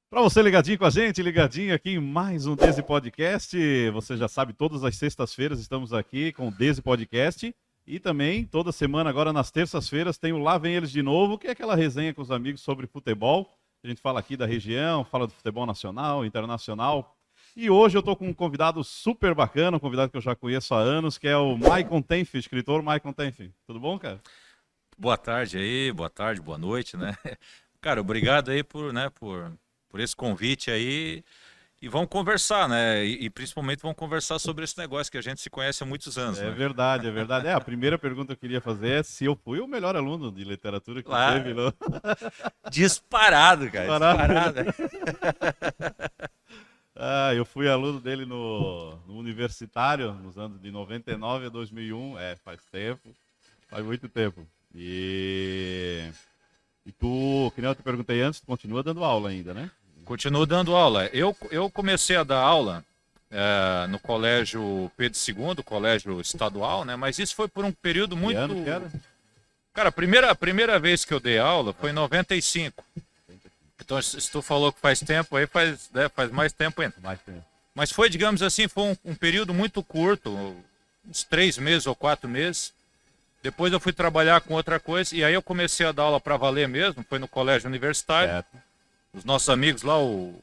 Para você ligadinho com a gente, ligadinho aqui em mais um Dese Podcast. Você já sabe, todas as sextas-feiras estamos aqui com o Dese Podcast. E também, toda semana, agora nas terças-feiras, tem o Lá Vem Eles de Novo, que é aquela resenha com os amigos sobre futebol. A gente fala aqui da região, fala do futebol nacional, internacional. E hoje eu estou com um convidado super bacana, um convidado que eu já conheço há anos, que é o Maicon Tenf, escritor Maicon Tenf. Tudo bom, cara? Boa tarde aí, boa tarde, boa noite, né? Cara, obrigado aí por esse convite aí. E vamos conversar, né? E principalmente vamos conversar sobre esse negócio que a gente se conhece há muitos anos, É né? verdade, é verdade. A primeira pergunta que eu queria fazer é se eu fui o melhor aluno de literatura que tu teve, Lá, não? disparado, cara, Parado, né? disparado. Eu fui aluno dele no universitário, nos anos de 99 a 2001. Faz tempo, faz muito tempo. E tu, que nem eu te perguntei antes, tu continua dando aula ainda, né? Continuo dando aula. Eu comecei a dar aula no colégio Pedro II, colégio estadual, né? Mas isso foi por um período Que muito... ano que era? Cara, a primeira vez que eu dei aula foi em 95. Então, se tu falou que faz tempo, aí faz mais tempo ainda. Mais tempo. Mas foi, digamos assim, foi um período muito curto, uns 3 meses ou 4 meses. Depois eu fui trabalhar com outra coisa e aí eu comecei a dar aula para valer mesmo, foi no colégio universitário. Certo. Os nossos amigos lá, o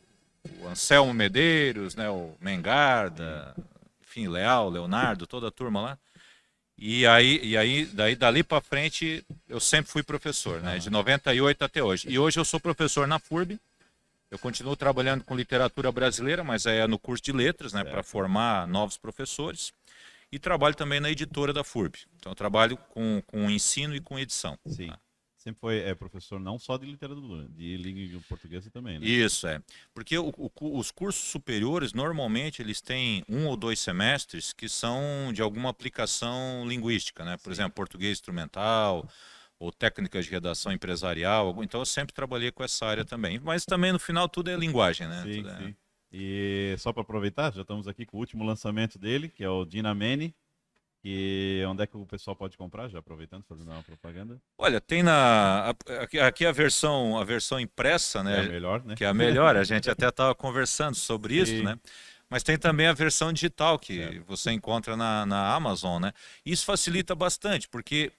Anselmo Medeiros, né, o Mengarda, enfim, Leal, Leonardo, toda a turma lá. Daí dali para frente, eu sempre fui professor, né, de 98 até hoje. E hoje eu sou professor na FURB. Eu continuo trabalhando com literatura brasileira, mas é no curso de letras, né, para formar novos professores. E trabalho também na editora da FURB. Então eu trabalho com ensino e com edição. Sim. Tá? Sempre foi professor não só de literatura, de língua portuguesa também, né? Isso, é. Porque os cursos superiores, normalmente, eles têm 1 ou 2 semestres que são de alguma aplicação linguística, né? Por exemplo, português instrumental ou técnicas de redação empresarial. Então, eu sempre trabalhei com essa área também. Mas também, no final, tudo é linguagem, né? Sim, Tudo é... sim. E só para aproveitar, já estamos aqui com o último lançamento dele, que é o Dinamene. E onde é que o pessoal pode comprar? Já aproveitando, fazendo uma propaganda. Olha, tem aqui a versão impressa, É a né? melhor, né? Que é a melhor. A gente até estava conversando sobre isso, Sim, né? Mas tem também a versão digital que certo. você encontra na Amazon, né? Isso facilita bastante, porque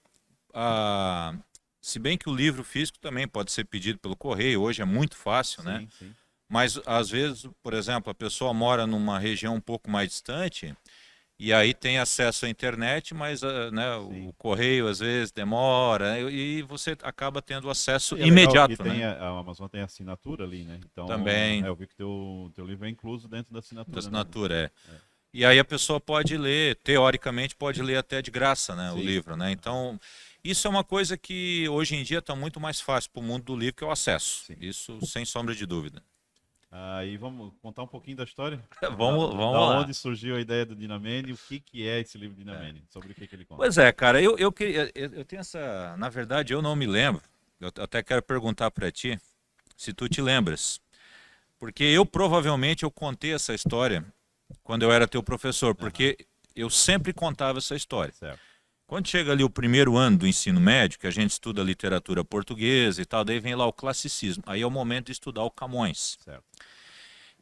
se bem que o livro físico também pode ser pedido pelo correio, hoje é muito fácil, né? Sim, sim. Mas às vezes, por exemplo, a pessoa mora numa região um pouco mais distante e aí tem acesso à internet, mas né, o Sim. correio às vezes demora, né, e você acaba tendo acesso E é legal que imediato, tem né? a Amazon tem assinatura ali, né? Então, Também eu vi que teu livro é incluso dentro da da assinatura, né? assinatura, é. É. E aí a pessoa pode ler, teoricamente pode ler até de graça, né, o Sim. livro, né? Então, isso é uma coisa que hoje em dia está muito mais fácil para o mundo do livro, que é o acesso. Sim. Isso sem sombra de dúvida. E vamos contar um pouquinho da história? Da Vamos lá. onde surgiu a ideia do Dinamene e o que é esse livro Dinamene? Sobre o que ele conta? Pois é, cara, eu tenho essa. Na verdade, eu não me lembro. Eu até quero perguntar para ti se tu te lembras. Porque eu contei essa história quando eu era teu professor, Aham, porque eu sempre contava essa história. certo. Quando chega ali o primeiro ano do ensino médio, que a gente estuda literatura portuguesa e tal, daí vem lá o classicismo. Aí é o momento de estudar o Camões, Certo.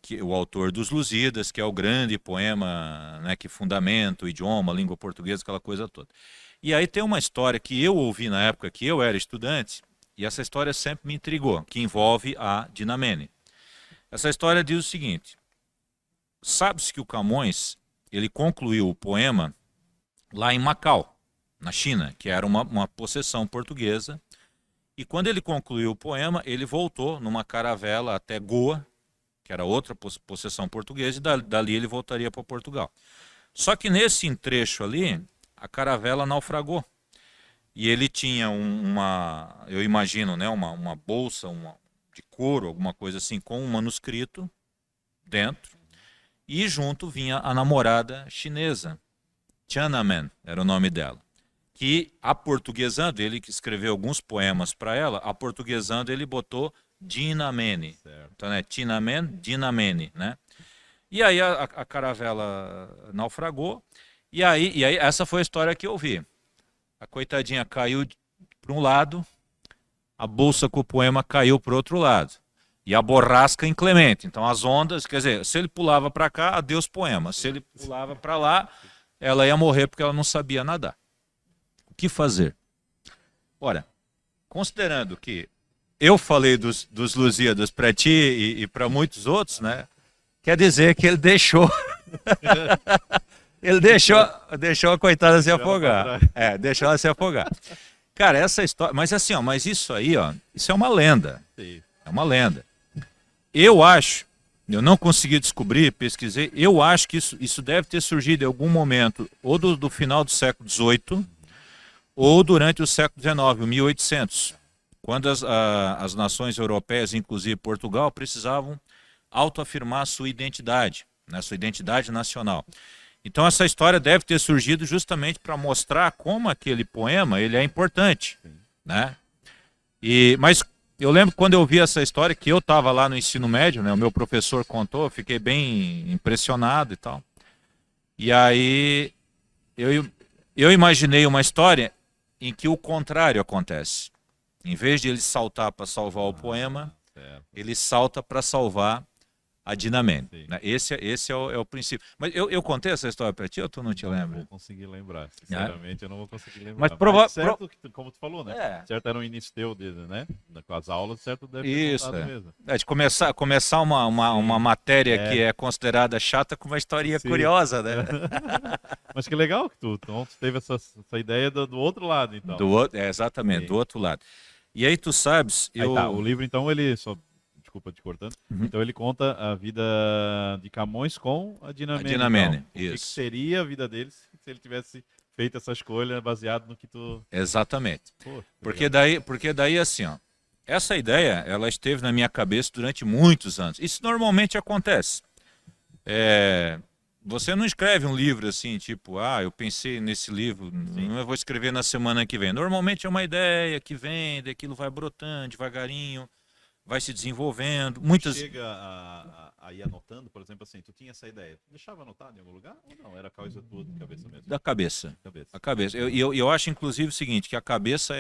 que é o autor dos Lusíadas, que é o grande poema, né, que fundamenta o idioma, a língua portuguesa, aquela coisa toda. E aí tem uma história que eu ouvi na época que eu era estudante, e essa história sempre me intrigou, que envolve a Dinamene. Essa história diz o seguinte: sabe-se que o Camões ele concluiu o poema lá em Macau, na China, que era uma possessão portuguesa. E quando ele concluiu o poema, ele voltou numa caravela até Goa, que era outra possessão portuguesa, e dali ele voltaria para Portugal. Só que nesse trecho ali, a caravela naufragou. E ele tinha eu imagino, né, uma bolsa de couro, alguma coisa assim, com um manuscrito dentro. E junto vinha a namorada chinesa, Tiananmen era o nome dela. Que aportuguesando, ele que escreveu alguns poemas para ela, aportuguesando ele botou Dinamene. Certo. Então, né, Tinamen, Dinamene, né? E aí a caravela naufragou, e aí essa foi a história que eu vi. A coitadinha caiu para um lado, a bolsa com o poema caiu para o outro lado. e a borrasca inclemente. Então as ondas, quer dizer, se ele pulava para cá, adeus poema. Se ele pulava para lá, ela ia morrer porque ela não sabia nadar. O que fazer? Ora, considerando que eu falei dos Lusíadas para ti e para muitos outros, né? Quer dizer que ele deixou ele deixou a coitada se afogar. Deixou ela se afogar. Cara, essa história, mas assim, ó, mas isso aí, ó, isso é uma lenda. É uma lenda. Eu acho, eu não consegui descobrir, pesquisei, eu acho que isso deve ter surgido em algum momento, ou do final do século XVIII, ou durante o século XIX, o 1800, quando as nações europeias, inclusive Portugal, precisavam autoafirmar sua identidade, né, sua identidade nacional. Então essa história deve ter surgido justamente para mostrar como aquele poema ele é importante, né? Mas eu lembro quando eu vi essa história, que eu estava lá no ensino médio, né, o meu professor contou, eu fiquei bem impressionado e tal. E aí eu imaginei uma história em que o contrário acontece. Em vez de ele saltar para salvar o poema, ele salta para salvar a Dinamene. Né? Esse é o princípio. Mas eu contei essa história para ti ou tu não te lembra? Não vou conseguir lembrar. Sinceramente, eu não vou conseguir lembrar. Mas certo, como tu falou, né? Certo, era um início teu, né? Com as aulas, certo, deve ter contado mesmo. De começar uma matéria que é considerada chata com uma historinha curiosa, né? Mas que legal que tu teve essa ideia do outro lado, então. Exatamente, do outro lado. E aí tu sabes... o livro, então, ele... Desculpa te cortando. Então ele conta a vida de Camões com a Dinamene. A Dinamene, então, isso. O que seria a vida deles se ele tivesse feito essa escolha baseado no que tu... Exatamente. Pô, porque daí assim, ó, essa ideia ela esteve na minha cabeça durante muitos anos. Isso normalmente acontece. Você não escreve um livro assim, tipo, eu pensei nesse livro, não eu vou escrever na semana que vem. Normalmente é uma ideia que vem, daquilo vai brotando devagarinho, vai se desenvolvendo. Chega a ir anotando, por exemplo, assim, tu tinha essa ideia, tu deixava anotado em algum lugar ou não? Era coisa tua de cabeça mesmo? Da cabeça. A cabeça. Eu acho, inclusive, o seguinte, que a cabeça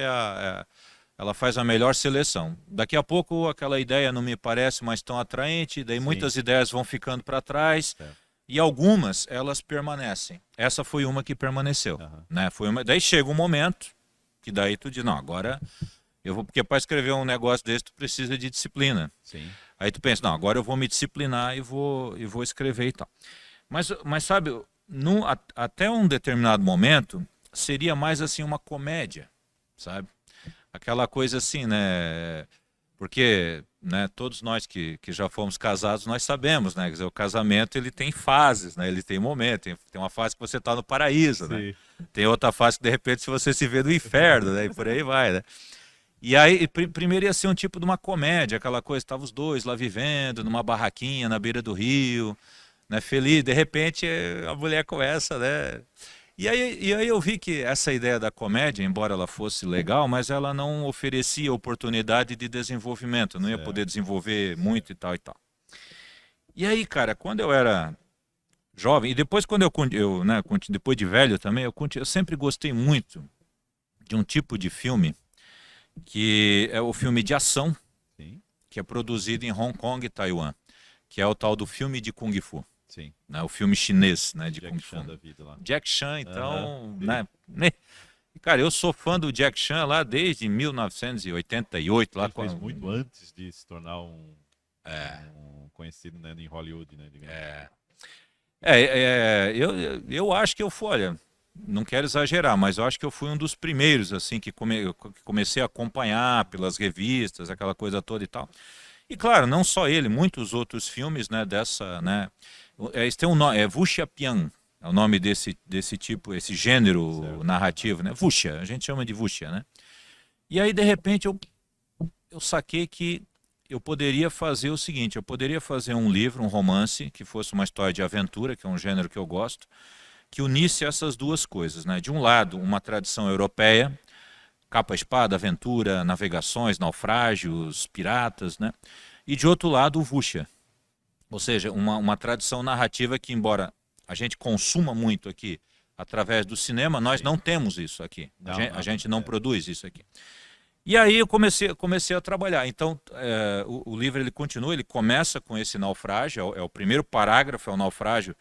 ela faz a melhor seleção. Daqui a pouco aquela ideia não me parece mais tão atraente, daí muitas ideias vão ficando para trás, e algumas, elas permanecem. Essa foi uma que permaneceu. Né? Daí chega um momento que daí tu diz, não, agora... porque para escrever um negócio desse tu precisa de disciplina. Sim. Aí tu pensa, não, agora eu vou me disciplinar e vou escrever e tal. Mas sabe, até um determinado momento, seria mais assim uma comédia, sabe? Aquela coisa assim, né? Porque né, todos nós que já fomos casados, nós sabemos, né? Quer dizer, o casamento ele tem fases, né? Ele tem momentos, tem uma fase que você está no paraíso, né? Tem outra fase que de repente você se vê no inferno, né? E por aí vai, né? E aí, primeiro ia ser um tipo de uma comédia, aquela coisa, estavam os dois lá vivendo, numa barraquinha na beira do rio, né, feliz, de repente a mulher começa, né? E aí eu vi que essa ideia da comédia, embora ela fosse legal, mas ela não oferecia oportunidade de desenvolvimento, não ia poder desenvolver muito e tal e tal. E aí, cara, quando eu era jovem, e depois quando depois de velho também, eu sempre gostei muito de um tipo de filme, que é o filme de ação, que é produzido em Hong Kong e Taiwan, que é o tal do filme de Kung Fu. Sim. Né, o filme chinês, né, de Jack Kung Chan Fu. da vida lá. Jack Chan, então, né? Cara, eu sou fã do Jack Chan lá desde 1988. Lá ele fez muito antes de se tornar um conhecido, né, em Hollywood, né? Eu acho que eu fui, olha, não quero exagerar, mas eu acho que eu fui um dos primeiros, assim, que comecei a acompanhar pelas revistas, aquela coisa toda e tal. E claro, não só ele, muitos outros filmes, né, né, tem um nome, Wuxia Pian, é o nome desse tipo, esse gênero narrativo, né, Wuxia, a gente chama de Wuxia, né. E aí, de repente, eu saquei que eu poderia fazer o seguinte, eu poderia fazer um livro, um romance, que fosse uma história de aventura, que é um gênero que eu gosto, que unisse essas duas coisas, né? De um lado, uma tradição europeia, capa-espada, aventura, navegações, naufrágios, piratas, né? E de outro lado, o Wuxia. Ou seja, uma tradição narrativa que, embora a gente consuma muito aqui através do cinema, nós não temos isso aqui. A gente não produz isso aqui. E aí eu comecei a trabalhar. Então, o livro ele continua, ele começa com esse naufrágio, é o primeiro parágrafo, é o naufrágio,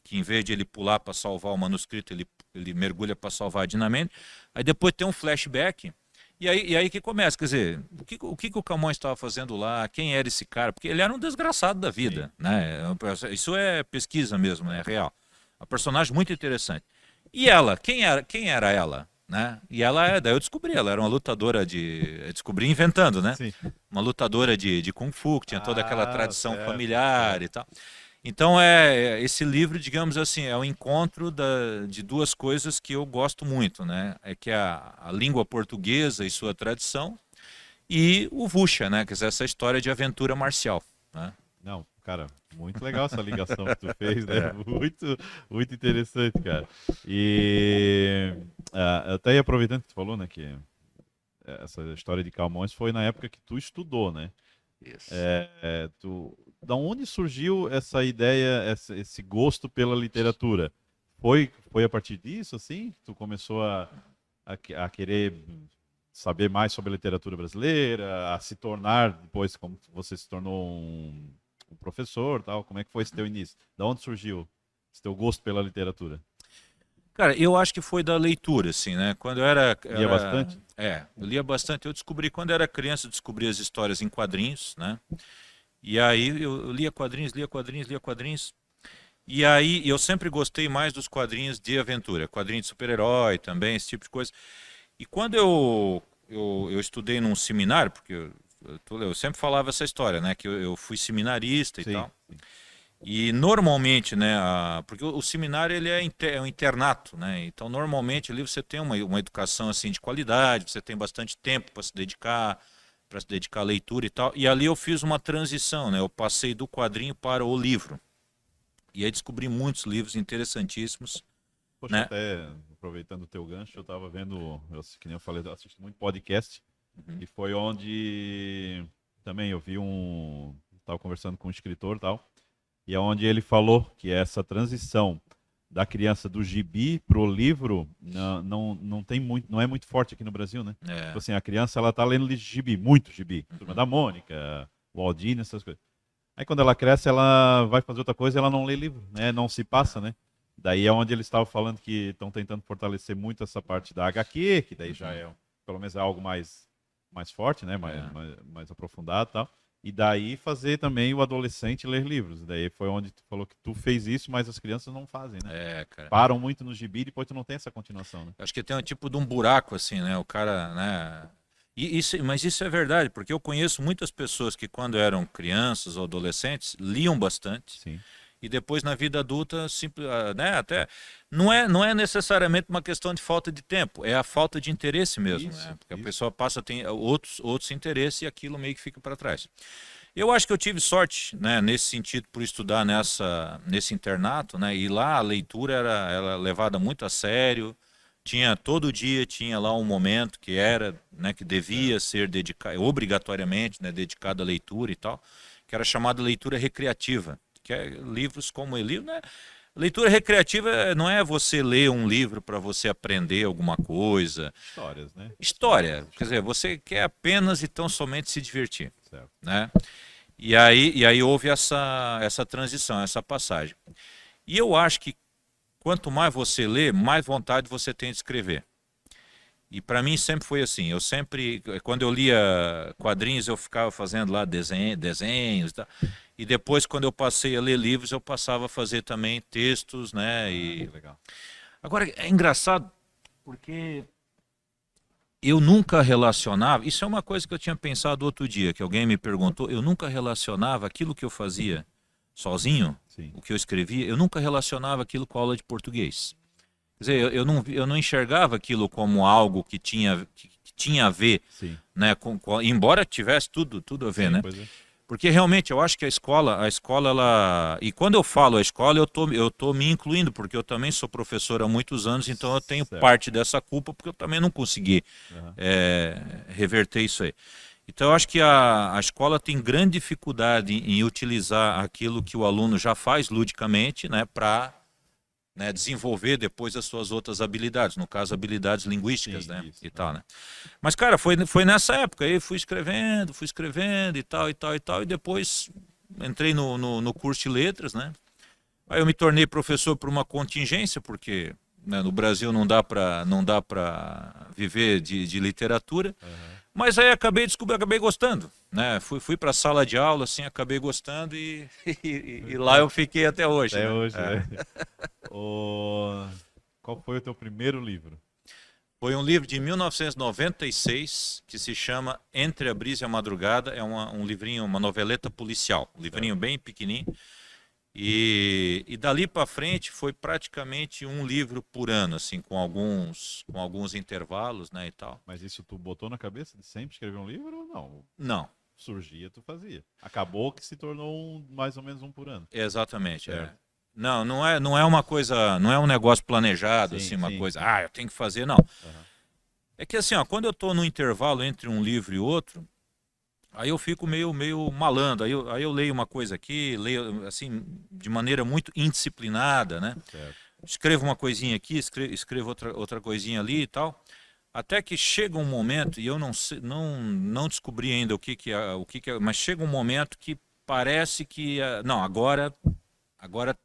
que em vez de ele pular para salvar o manuscrito, ele mergulha para salvar a dinamite. Aí depois tem um flashback, e aí que começa, quer dizer, o que o Camões estava fazendo lá, quem era esse cara? Porque ele era um desgraçado da vida, né? Isso é pesquisa mesmo, é real. Um personagem muito interessante. E ela, quem era ela? Né? E daí eu descobri, ela era uma lutadora eu descobri inventando, né? Sim. Uma lutadora de Kung Fu, que tinha toda aquela tradição certo, familiar certo. e tal. Então, esse livro, digamos assim, é o encontro de duas coisas que eu gosto muito, né? É que é a língua portuguesa e sua tradição e o Wuxia, né? Quer dizer, essa história de aventura marcial, né? Não, cara, muito legal essa ligação que tu fez, né? É. Muito, muito interessante, cara. E até aí aproveitando que tu falou, né, que essa história de Camões foi na época que tu estudou, né? Isso. Da onde surgiu essa ideia, esse gosto pela literatura? Foi a partir disso, assim, que tu começou a querer saber mais sobre a literatura brasileira, a se tornar, depois, como você se tornou um professor, tal? Como é que foi esse teu início? Da onde surgiu esse teu gosto pela literatura? Cara, eu acho que foi da leitura, assim, né? Quando eu Lia bastante? eu lia bastante. Eu descobri, quando eu era criança, eu descobri as histórias em quadrinhos, né? E aí eu lia quadrinhos, lia quadrinhos, lia quadrinhos. E aí eu sempre gostei mais dos quadrinhos de aventura, quadrinhos de super-herói também, esse tipo de coisa. E quando eu estudei num seminário, porque eu sempre falava essa história, né? Que eu fui seminarista e Sim, tal. sim. E normalmente, né, porque o seminário ele é um internato, né? Então normalmente ali você tem uma educação assim de qualidade, você tem bastante tempo para se dedicar à leitura e tal. E ali eu fiz uma transição, né? Eu passei do quadrinho para o livro. E aí descobri muitos livros interessantíssimos, Poxa, né? até aproveitando o teu gancho, eu estava vendo, que nem eu falei, eu assisto muito podcast, Uhum. e foi onde também eu vi estava conversando com um escritor e tal, e é onde ele falou que essa transição da criança do gibi pro livro não tem muito, não é muito forte aqui no Brasil, né? Tipo É, assim, a criança ela tá lendo gibi, muito gibi, Turma uhum. da Mônica, Walt Disney, essas coisas. Aí quando ela cresce, ela vai fazer outra coisa, ela não lê livro, né? Não se passa, né? Daí é onde eles estavam falando que estão tentando fortalecer muito essa parte da HQ, que daí já Uhum. é, pelo menos é algo mais forte, né? É, Mais aprofundado e tal. E daí fazer também o adolescente ler livros. Daí foi onde tu falou que tu fez isso, mas as crianças não fazem, né? cara. Param muito no gibi e depois tu não tem essa continuação, né? Acho que tem um tipo de um buraco assim, né? O cara, né? Mas isso é verdade, porque eu conheço muitas pessoas que quando eram crianças ou adolescentes liam bastante Sim. e depois na vida adulta né, até não é necessariamente uma questão de falta de tempo, é a falta de interesse mesmo, né? Porque a Isso. pessoa passa a ter outros interesses e aquilo meio que fica para trás. Eu acho que eu tive sorte, né, nesse sentido por estudar nesse internato, né? E lá a leitura era levada muito a sério. Tinha todo dia tinha lá um momento que era, né, que devia Certo. ser dedicado obrigatoriamente, né, dedicado à leitura e tal, que era chamada leitura recreativa, que é livros como o livro, né? Leitura recreativa não é você ler um livro para você aprender alguma coisa. Histórias, né? História, quer dizer, você quer apenas e tão somente se divertir, Certo. né? E aí houve essa transição, essa passagem. E eu acho que quanto mais você lê, mais vontade você tem de escrever. E para mim sempre foi assim. Eu sempre, quando eu lia quadrinhos, eu ficava fazendo lá desenhos, tá? E depois, quando eu passei a ler livros, eu passava a fazer também textos, né? Que legal. Agora é engraçado porque eu nunca relacionava. Isso é uma coisa que eu tinha pensado outro dia, que alguém me perguntou. Eu nunca relacionava aquilo que eu fazia sozinho, Sim. o que eu escrevia. Eu nunca relacionava aquilo com a aula de português. Quer dizer, eu não enxergava aquilo como algo que tinha a ver, Sim. né, embora tivesse tudo a ver, Sim, né? pois é. Porque realmente eu acho que a escola, ela. E quando eu falo a escola, eu tô me incluindo, porque eu também sou professor há muitos anos, então eu tenho Certo. parte dessa culpa, porque eu também não consegui Aham. reverter isso aí. Então eu acho que a escola tem grande dificuldade em utilizar aquilo que o aluno já faz ludicamente, né, para né, desenvolver depois as suas outras habilidades, no caso, habilidades linguísticas, Sim, né, isso, e tal, né. Mas, cara, foi nessa época, aí fui escrevendo e tal, e depois entrei no curso de letras, né. Aí eu me tornei professor por uma contingência, porque, né, no Brasil não dá para viver de literatura. Aham. Mas aí acabei gostando, né? Fui para a sala de aula, assim, acabei gostando e lá eu fiquei até hoje, Até né? hoje, né? Qual foi o teu primeiro livro? Foi um livro de 1996 que se chama Entre a Brisa e a Madrugada. É um livrinho, uma noveleta policial, um livrinho bem pequenininho. E dali para frente foi praticamente um livro por ano, assim, com alguns intervalos, né, e tal. Mas isso tu botou na cabeça de sempre escrever um livro ou não? Não, Surgia, tu fazia. Acabou que se tornou mais ou menos um por ano. exatamente. Certo. Não é uma coisa, não é um negócio planejado, Sim, assim, uma sim. coisa, eu tenho que fazer, não. Aham. É que assim, ó, quando eu estou no intervalo entre um livro e outro, aí eu fico meio malandro, aí eu leio uma coisa aqui, leio assim, de maneira muito indisciplinada, né? Certo. Escrevo uma coisinha aqui, escrevo outra coisinha ali e tal. Até que chega um momento, e eu não sei, não descobri ainda o que é, mas chega um momento que parece que, não, agora,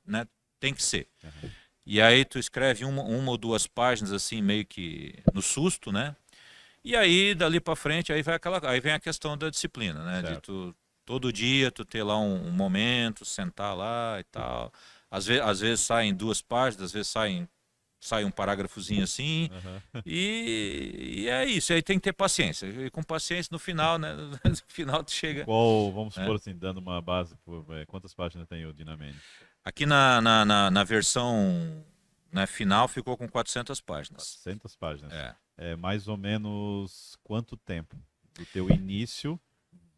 né, tem que ser. Aham. E aí tu escreve uma ou duas páginas assim, meio que no susto, né? E aí, dali para frente, aí vem a questão da disciplina, né? De Certo. tu, todo dia, tu ter lá um momento, sentar lá e tal. Às vezes saem duas páginas, às vezes sai um parágrafozinho assim. Aham. E é isso, aí tem que ter paciência. E com paciência, no final, né? No final tu chega. Vamos Né? supor assim, dando uma base, quantas páginas tem o Dinamene? Aqui na versão, né, final ficou com 400 páginas. 400 páginas. É. É mais ou menos quanto tempo? Do teu início,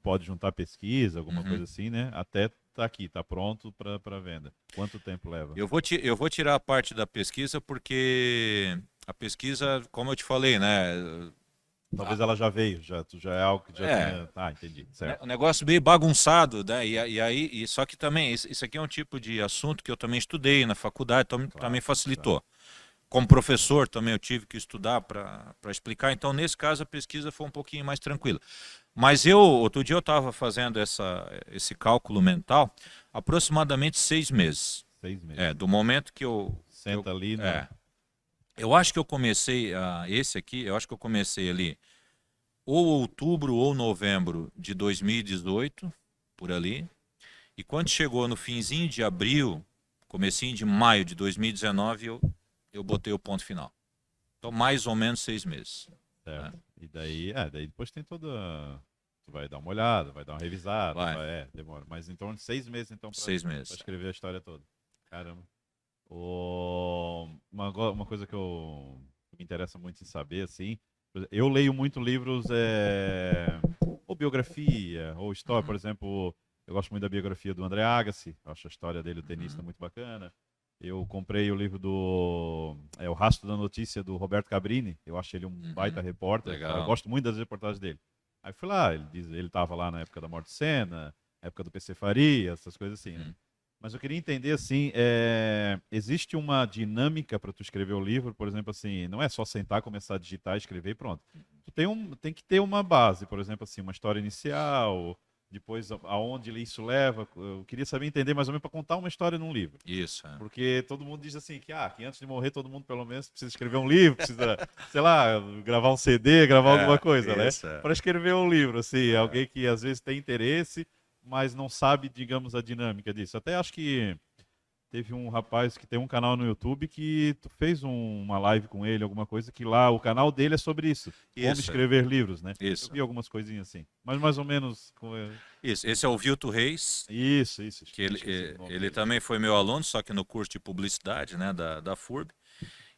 pode juntar pesquisa, alguma Uhum. coisa assim, né? Até tá aqui, tá pronto para venda. Quanto tempo leva? Eu vou tirar a parte da pesquisa porque a pesquisa, como eu te falei, né? Talvez ela já veio, tu já é algo que já É, tenha. Ah, entendi. né, Certo. um negócio meio bagunçado, né? Só que também, isso aqui é um tipo de assunto que eu também estudei na faculdade, então Claro, também facilitou. Como professor também eu tive que estudar para explicar, então nesse caso a pesquisa foi um pouquinho mais tranquila. Mas outro dia eu estava fazendo esse cálculo mental, aproximadamente 6 meses. 6 meses. Do momento que Senta ali, é, eu acho que eu comecei, esse aqui, eu acho que eu comecei ali ou outubro ou novembro de 2018, por ali. E quando chegou no finzinho de abril, comecinho de maio de 2019, eu botei o ponto final. Então, mais ou menos 6 meses. certo. Né? E daí depois tem toda. Tu vai dar uma olhada, vai dar uma revisada, Vai. Demora. Mas em torno de 6 meses, então, 6 meses. pra escrever a história toda. Caramba. Uma coisa que me interessa muito em saber, assim, por exemplo, eu leio muito livros, ou biografia, ou história, por exemplo, eu gosto muito da biografia do André Agassi, eu acho a história dele, o tenista, muito bacana. Eu comprei o livro O Rastro da Notícia, do Roberto Cabrini, eu acho ele um baita repórter, Legal. eu gosto muito das reportagens dele. Aí fui lá, ele estava lá na época da Morte Senna, época do PC Faria, essas coisas assim, né? Mas eu queria entender, assim, existe uma dinâmica para tu escrever o livro, por exemplo, assim, não é só sentar, começar a digitar, escrever e pronto. Tu tem que ter uma base, por exemplo, assim, uma história inicial, depois aonde isso leva. Eu queria saber entender mais ou menos para contar uma história num livro. Isso. Porque todo mundo diz assim que antes de morrer todo mundo pelo menos precisa escrever um livro, precisa, sei lá, gravar um CD, gravar alguma coisa, né? Para escrever um livro, assim, alguém que às vezes tem interesse, mas não sabe, digamos, a dinâmica disso. Até acho que teve um rapaz que tem um canal no YouTube que tu fez uma live com ele, alguma coisa, que lá o canal dele é sobre isso. Como escrever livros, né? Isso. Eu vi algumas coisinhas assim. Mas mais ou menos. Isso. Esse é o Vilto Reis. Isso. Que ele também foi meu aluno, só que no curso de publicidade, né, da FURB.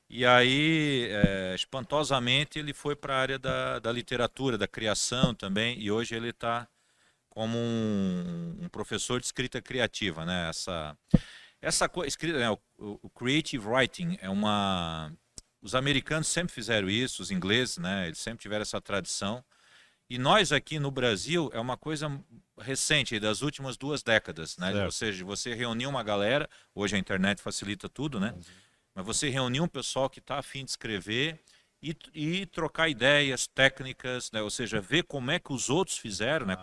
E aí, espantosamente, ele foi para a área da literatura, da criação também, e hoje ele está como um professor de escrita criativa, né? Essa escrita, né, o creative writing os americanos sempre fizeram isso, os ingleses, né? Eles sempre tiveram essa tradição. E nós aqui no Brasil é uma coisa recente, das últimas 2 décadas, né? Ou seja, você reunir uma galera, hoje a internet facilita tudo, né? mas você reunir um pessoal que está a fim de escrever e trocar ideias técnicas, né? Ou seja, ver como é que os outros fizeram, né?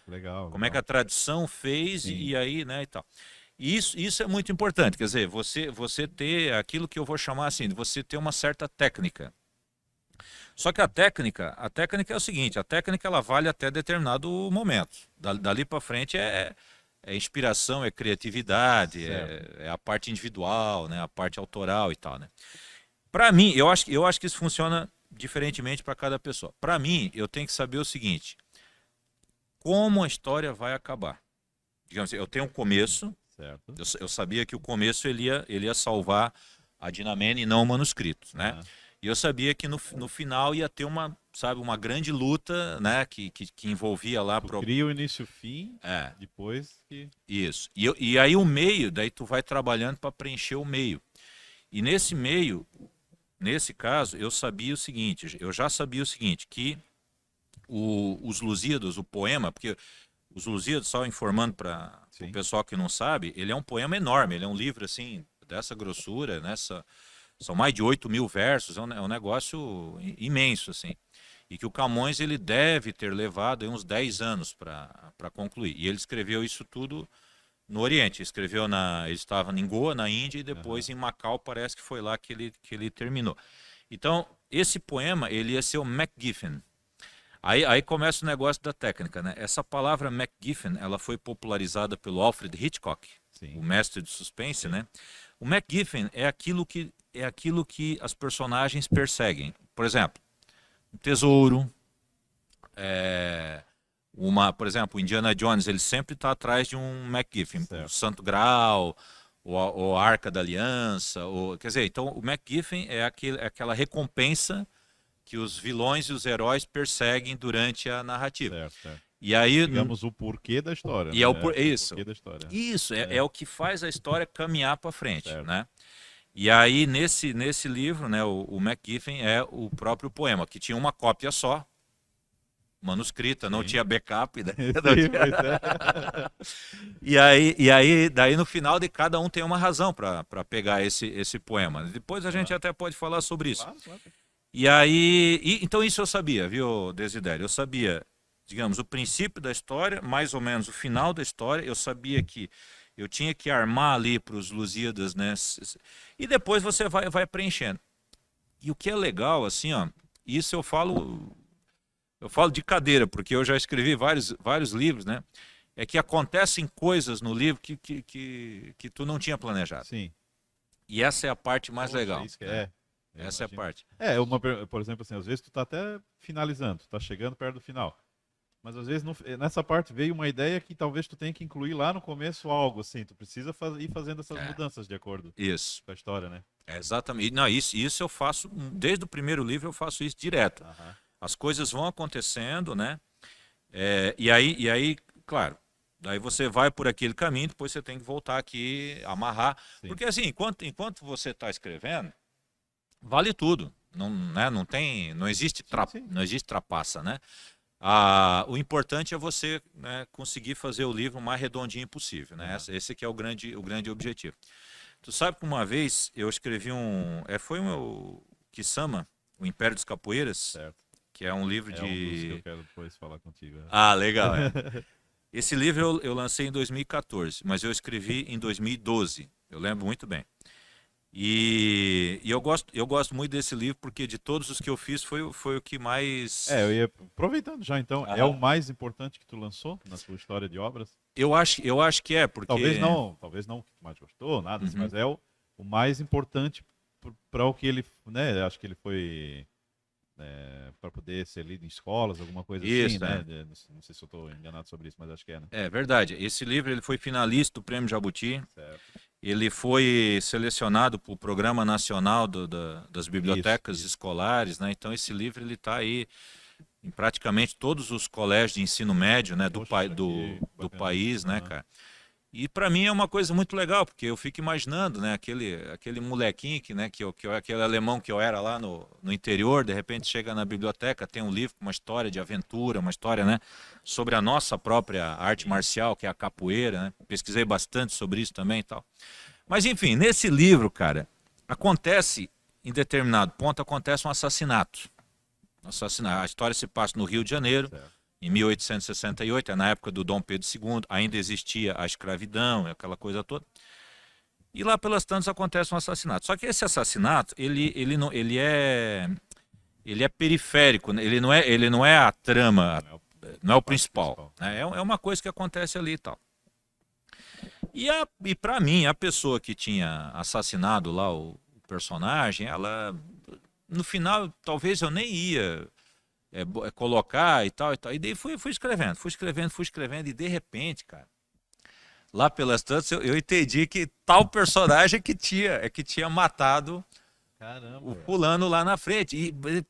Legal, Como é que a tradição fez e aí, né, e tal. E isso é muito importante, quer dizer, você ter aquilo que eu vou chamar assim, de você ter uma certa técnica. Só que a técnica é o seguinte, a técnica ela vale até determinado momento. Dali para frente é inspiração, é criatividade, é a parte individual, né, a parte autoral e tal, né? Para mim, eu acho que isso funciona diferentemente para cada pessoa. Para mim, eu tenho que saber o seguinte, como a história vai acabar. Digamos assim, eu tenho um começo, certo. Eu sabia que o começo ele ia salvar a Dinamene e não o manuscrito, né? E eu sabia que no final ia ter uma grande luta, né? Que envolvia lá... Tu cria o início e o fim, depois que... Isso. E aí o meio, daí tu vai trabalhando para preencher o meio. E nesse meio, nesse caso, eu já sabia o seguinte, que os Lusíadas, o poema, porque os Lusíadas, só informando para o pessoal que não sabe, ele é um poema enorme, ele é um livro assim, dessa grossura, são mais de 8.000 versos, é um negócio imenso, assim. E que o Camões ele deve ter levado aí uns 10 anos para concluir. E ele escreveu isso tudo no Oriente. Ele estava em Goa, na Índia, e depois em Macau, parece que foi lá que ele terminou. Então, esse poema ele ia ser o MacGiffin. Aí começa o negócio da técnica, né? Essa palavra MacGiffin, ela foi popularizada pelo Alfred Hitchcock, o mestre do suspense, né? O MacGiffin é aquilo que as personagens perseguem. Por exemplo, um tesouro, por exemplo, o Indiana Jones, ele sempre está atrás de um MacGiffin, o Santo Graal, ou a Arca da Aliança, quer dizer, então o MacGiffin é aquela recompensa que os vilões e os heróis perseguem durante a narrativa. Certo. E aí, digamos, o porquê da história. E né? Isso. O porquê da história. Isso, é o que faz a história caminhar para frente, né? E aí, nesse livro, né, o MacGiffin é o próprio poema, que tinha uma cópia só, manuscrita, não tinha backup, né? E aí, daí no final de cada um tem uma razão para pegar esse poema. Depois a gente até pode falar sobre isso. Claro. E aí, então isso eu sabia, viu, Desidério? Eu sabia, digamos, o princípio da história, mais ou menos o final da história. Eu sabia que eu tinha que armar ali para os Lusíadas, né? E depois você vai preenchendo. E o que é legal, assim, ó, isso eu falo de cadeira, porque eu já escrevi vários livros, né? É que acontecem coisas no livro que tu não tinha planejado. Sim. E essa é a parte mais legal. Isso essa é a parte. Por exemplo, assim, às vezes tu tá até finalizando, tu tá chegando perto do final. Mas às vezes nessa parte veio uma ideia que talvez tu tenha que incluir lá no começo algo, assim. Tu precisa ir fazendo essas mudanças de acordo com a história, né? Exatamente. Não, isso eu faço, desde o primeiro livro eu faço isso direto. As coisas vão acontecendo, né? E aí, claro, daí você vai por aquele caminho, depois você tem que voltar aqui, amarrar. Sim. Porque assim, enquanto você está escrevendo, vale tudo. Não existe trapaça, né? O importante é você, né, conseguir fazer o livro o mais redondinho possível, né? Esse que é o grande objetivo. Tu sabe que uma vez eu escrevi foi o meu Kisama, O Império dos Capoeiras, certo, que é um livro de... um dos que eu quero depois falar contigo. Legal. Esse livro eu lancei em 2014, mas eu escrevi em 2012, eu lembro muito bem. E eu gosto muito desse livro porque de todos os que eu fiz foi o que mais... eu ia aproveitando já então, é o mais importante que tu lançou na tua história de obras? Eu acho que porque... Talvez não que tu mais gostou, nada, mas é o mais importante para o que ele, né, acho que ele foi para poder ser lido em escolas, alguma coisa assim, né? Não sei se eu estou enganado sobre isso, mas acho que é, né? É verdade, esse livro ele foi finalista do Prêmio Jabuti. Certo. Ele foi selecionado para o Programa Nacional das Bibliotecas Escolares, né? Então esse livro ele está aí em praticamente todos os colégios de ensino médio, né? Do país, né, cara? E para mim é uma coisa muito legal, porque eu fico imaginando, né? Aquele molequinho aquele alemão que eu era lá no interior, de repente chega na biblioteca, tem um livro com uma história de aventura, uma história, né, sobre a nossa própria arte marcial, que é a capoeira, né? Pesquisei bastante sobre isso também e tal. Mas enfim, nesse livro, cara, acontece, em determinado ponto, acontece um assassinato. A história se passa no Rio de Janeiro, Certo. em 1868, é na época do Dom Pedro II, ainda existia a escravidão, aquela coisa toda. E lá pelas tantas acontece um assassinato. Só que esse assassinato, ele é periférico, né? Ele não é a trama, não é o principal. Né? É uma coisa que acontece ali e tal. E para mim, a pessoa que tinha assassinado lá o personagem, ela, no final, talvez eu nem ia colocar e tal. E daí fui escrevendo, e de repente, cara, lá pelas tantas, eu entendi que tal personagem que tinha matado Caramba. o fulano lá na frente. E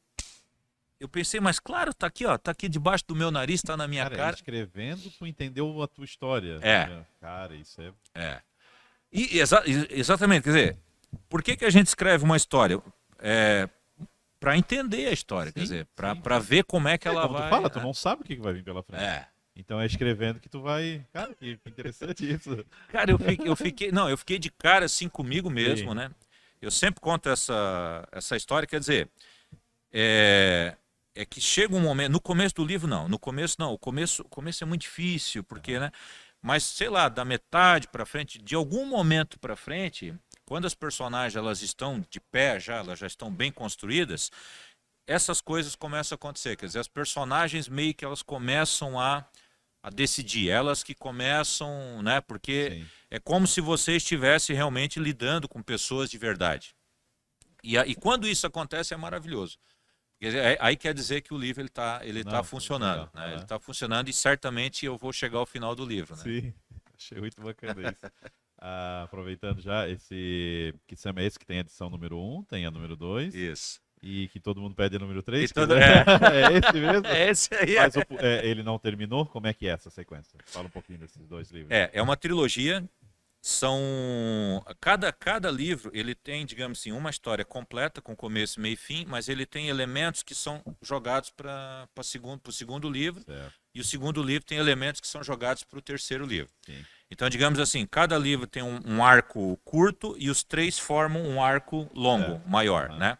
eu pensei, mas claro, tá aqui, ó, tá aqui debaixo do meu nariz, tá na minha cara. Escrevendo, tu entendeu a tua história. É. Cara, isso é... E exatamente, quer dizer, por que a gente escreve uma história? Para entender a história, quer dizer, para ver como é que ela como vai... tu fala, tu não sabe o que vai vir pela frente. É. Então é escrevendo que tu vai... Cara, que interessante isso. Cara, eu fiquei de cara assim comigo mesmo, né? Eu sempre conto essa história, quer dizer, é que chega um momento, no começo do livro não, o começo é muito difícil, porque, né? Mas, sei lá, da metade para frente, de algum momento para frente, quando as personagens elas estão de pé já, elas já estão bem construídas, essas coisas começam a acontecer, quer dizer, as personagens meio que elas começam a decidir, elas que começam, né? Porque é como se você estivesse realmente lidando com pessoas de verdade. E quando isso acontece é maravilhoso. Aí quer dizer que o livro ele tá funcionando, né? Ele está funcionando e certamente eu vou chegar ao final do livro, né? Sim, achei muito bacana isso. Aproveitando já, esse Kissama é esse que tem a edição número 1, tem a número 2. Isso. E que todo mundo pede a número 3. É esse mesmo? É esse aí. Mas ele não terminou? Como é que é essa sequência? Fala um pouquinho desses dois livros. É uma trilogia. Cada livro ele tem, digamos assim, uma história completa com começo, meio e fim, mas ele tem elementos que são jogados para o segundo livro, certo. E o segundo livro tem elementos que são jogados para o terceiro livro. Sim. Então, digamos assim, cada livro tem um arco curto e os três formam um arco longo, maior, né?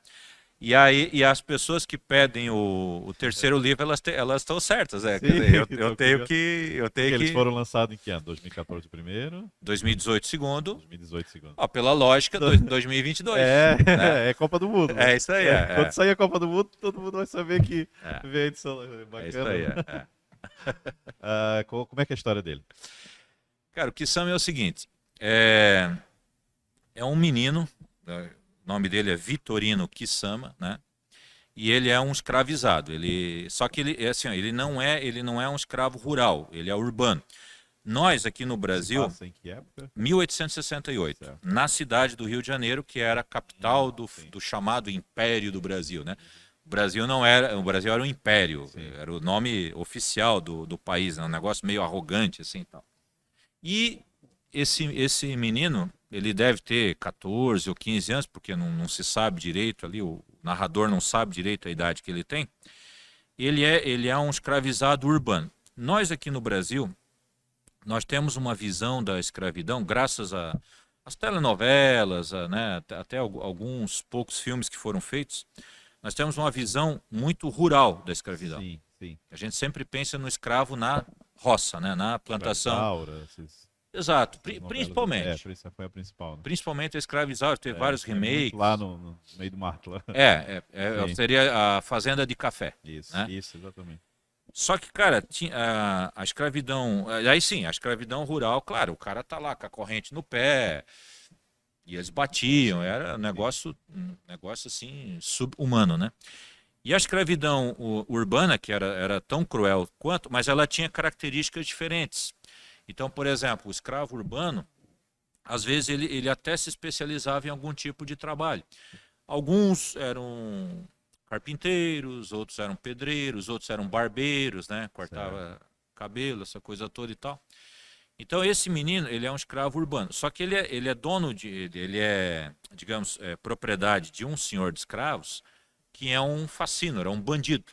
E as pessoas que pedem o terceiro livro, elas estão certas, Quer dizer, eu tenho que... Eles foram lançados em que ano? 2014 o primeiro? 2018 segundo. 2018 segundo. Pela lógica, 2022. É Copa do Mundo. É isso aí. Quando sair a Copa do Mundo, todo mundo vai saber que vem a edição bacana. É isso aí. Como é que é a história dele? Cara, o Kissama é o seguinte, é um menino... O nome dele é Vitorino Kissama, né? E ele é um escravizado. Só que ele não é um escravo rural, ele é urbano. Nós aqui no Brasil, Se passa em que época? 1868, certo. Na cidade do Rio de Janeiro, que era a capital do chamado Império do Brasil, né? O Brasil era um império, era o nome oficial do país, né? Um negócio meio arrogante assim, tal. E esse menino, ele deve ter 14 ou 15 anos, porque não se sabe direito ali, o narrador não sabe direito a idade que ele tem. Ele é um escravizado urbano. Nós aqui no Brasil, nós temos uma visão da escravidão, graças às telenovelas, né, até alguns poucos filmes que foram feitos, nós temos uma visão muito rural da escravidão. Sim, sim. A gente sempre pensa no escravo na roça, né, na plantação. Exato, principalmente. Foi a principal. Né? Principalmente a escravizar, teve vários remakes. Lá no meio do mato. Lá. Seria a fazenda de café. Isso, né? Isso, exatamente. Só que, cara, a escravidão... Aí sim, a escravidão rural, claro, o cara tá lá com a corrente no pé, e eles batiam, era um negócio assim, sub-humano, né? E a escravidão urbana, que era tão cruel quanto, mas ela tinha características diferentes. Então, por exemplo, o escravo urbano, às vezes ele até se especializava em algum tipo de trabalho. Alguns eram carpinteiros, outros eram pedreiros, outros eram barbeiros, né? Cortava cabelo, essa coisa toda e tal. Então, esse menino, ele é um escravo urbano. Só que ele é dono digamos, propriedade de um senhor de escravos, que é um facínora, é um bandido.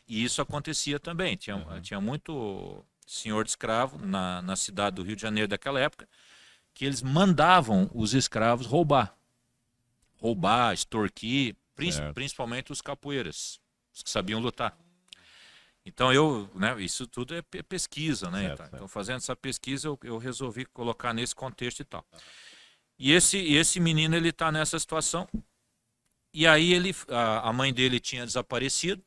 E isso acontecia também. Tinha muito... senhor de escravo na cidade do Rio de Janeiro daquela época, que eles mandavam os escravos roubar. roubar, extorquir, Certo. principalmente os capoeiras, os que sabiam lutar. Então né, isso tudo é pesquisa, né? Certo, certo. Então fazendo essa pesquisa eu resolvi colocar nesse contexto e tal. E esse menino ele está nessa situação. E aí a mãe dele tinha desaparecido.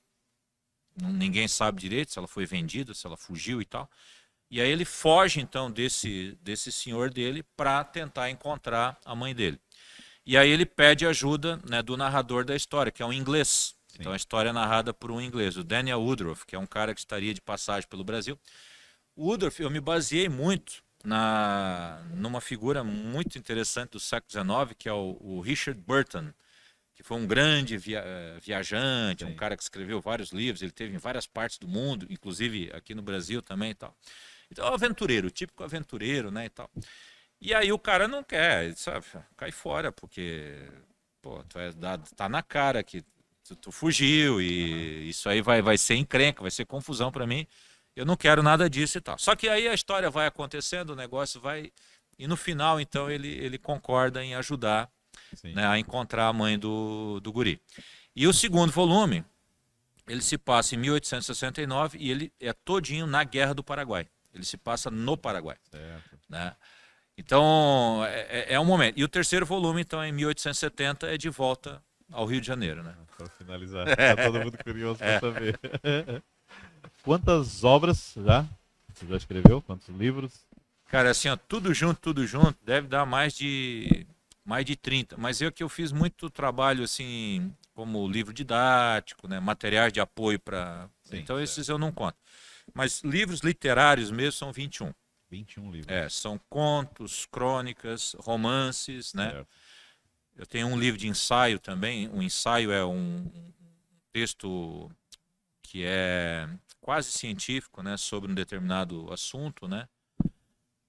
Ninguém sabe direito se ela foi vendida, se ela fugiu e tal. E aí ele foge então desse senhor dele para tentar encontrar a mãe dele. E aí ele pede ajuda, né, do narrador da história, que é um inglês. Sim. Então a história é narrada por um inglês, o Daniel Woodroffe, que é um cara que estaria de passagem pelo Brasil. O Woodroffe, eu me baseei muito numa figura muito interessante do século XIX, que é o Richard Burton, que foi um grande viajante, Sim. um cara que escreveu vários livros, ele teve em várias partes do mundo, inclusive aqui no Brasil também e tal. Então é um aventureiro, típico aventureiro, né, e tal. E aí o cara não quer, sabe, cai fora, porque, pô, tá na cara que tu fugiu e isso aí vai ser encrenca, vai ser confusão para mim. Eu não quero nada disso e tal. Só que aí a história vai acontecendo, o negócio vai... E no final, então, ele concorda em ajudar, né, a encontrar a mãe do guri. E o segundo volume, ele se passa em 1869 e ele é todinho na Guerra do Paraguai. Ele se passa no Paraguai. Certo. Né? Então, é um momento. E o terceiro volume, então, em 1870, é de volta ao Rio de Janeiro. Né? Para finalizar, está todo mundo curioso para saber. Quantas obras você já escreveu? Quantos livros? Cara, assim, ó, tudo junto, deve dar mais de 30. Mas eu fiz muito trabalho, assim, como livro didático, né? Materiais de apoio para... Então, certo. esses eu não conto. Mas livros literários mesmo são 21. 21 livros. São contos, crônicas, romances, né? Certo. Eu tenho um livro de ensaio também. Um ensaio é um texto que é quase científico, né? Sobre um determinado assunto, né?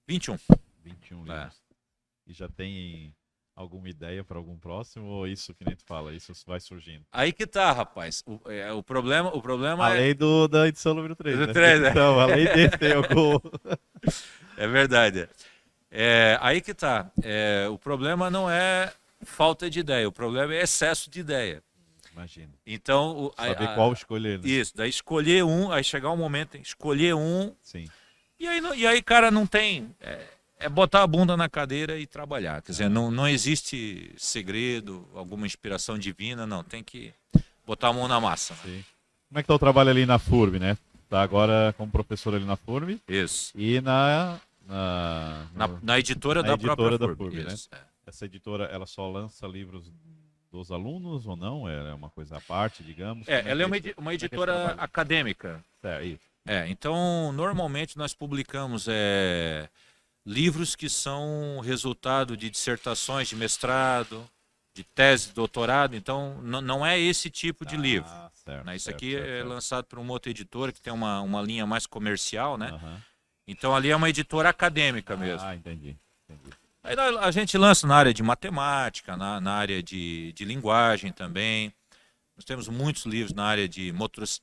21. 21 livros. E já tem alguma ideia para algum próximo? Ou isso que nem tu fala, isso vai surgindo? Aí que tá, rapaz. O problema além da edição número 3, do né? 3, né? Então, além desse, tem algum... É verdade. Aí que tá. O problema não é falta de ideia, o problema é excesso de ideia. Imagina. Então, saber qual escolher, né? Isso, daí escolher um, aí chegar um momento, escolher um. Sim. E aí, cara, não tem... É botar a bunda na cadeira e trabalhar. Quer dizer, não existe segredo, alguma inspiração divina, não. Tem que botar a mão na massa. Sim. Como é que tá o trabalho ali na FURB, né? Tá agora como professor ali na FURB. Isso. E na editora da editora própria da FURB. FURB, né? Essa editora, ela só lança livros dos alunos ou não? Ela é uma coisa à parte, digamos? Ela é uma editora acadêmica. Isso. Então, normalmente nós publicamos livros que são resultado de dissertações de mestrado, de tese de doutorado. Então, não é esse tipo de livro. Certo, Né? Isso certo, aqui certo, é certo. lançado por uma outra editora que tem uma linha mais comercial, né? Uhum. Então, ali é uma editora acadêmica mesmo. Entendi. Aí a gente lança na área de matemática, na área de linguagem também. Nós temos muitos livros na área de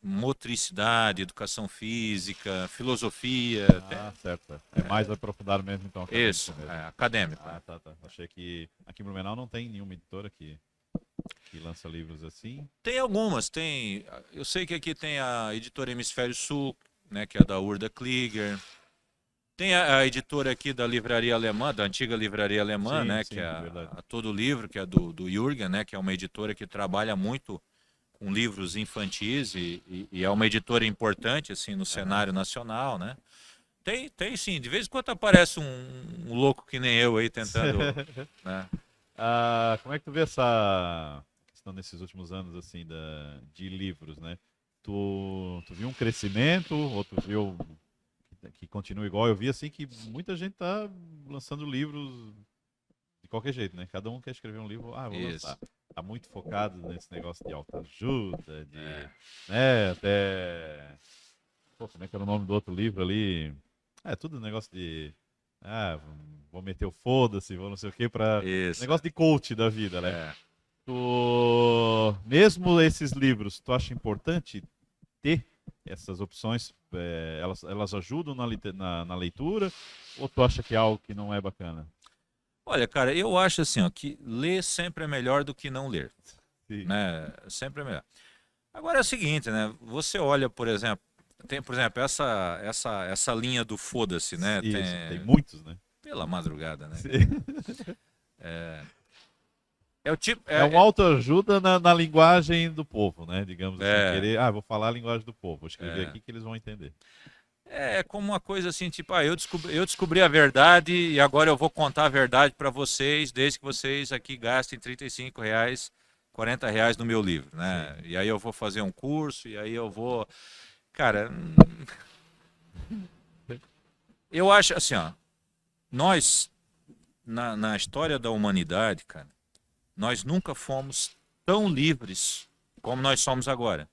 motricidade, educação física, filosofia. Certo. É mais aprofundado mesmo, então. Isso, mesmo. Acadêmico. Tá. Achei que aqui em Blumenau não tem nenhuma editora que lança livros assim. Tem algumas, tem. Eu sei que aqui tem a editora Hemisfério Sul, né, que é da Urda Klieger. Tem a editora aqui da Livraria Alemã, da antiga Livraria Alemã, né, que é a Todo Livro, que é do Jürgen, né, que é uma editora que trabalha muito com livros infantis e é uma editora importante assim no cenário nacional, né? Tem sim, de vez em quando aparece um louco que nem eu aí tentando, né? Como é que tu vê essa questão nesses últimos anos assim de livros, né? Tu viu um crescimento ou tu viu que continua igual? Eu vi assim que muita gente tá lançando livros de qualquer jeito, né? Cada um quer escrever um livro, vou lançar. Tá muito focado nesse negócio de autoajuda, né? Até... Pô, como é que era o nome do outro livro ali? Tudo negócio de... vou meter o foda-se, vou não sei o que pra... Negócio de coach da vida, né? Mesmo esses livros, tu acha importante ter essas opções? Elas ajudam na leitura? Ou tu acha que é algo que não é bacana? Olha, cara, eu acho assim, ó, que ler sempre é melhor do que não ler, Sim. né? Sempre é melhor. Agora é o seguinte, né? Você olha, por exemplo, tem, por exemplo, essa linha do foda-se, né? Isso, tem Tem muitos, né? pela madrugada, né, cara? Sim. É o tipo, É um autoajuda na linguagem do povo, né? Digamos assim, é, querer, vou falar a linguagem do povo, vou escrever é, aqui que eles vão entender. é como uma coisa assim, tipo, eu descobri a verdade e agora eu vou contar a verdade para vocês, desde que vocês aqui gastem R$ 35, R$ 40 no meu livro, né? Sim. E aí eu vou fazer um curso, e aí eu vou. Cara, eu acho assim, ó, nós, na história da humanidade, cara, nós nunca fomos tão livres como nós somos agora.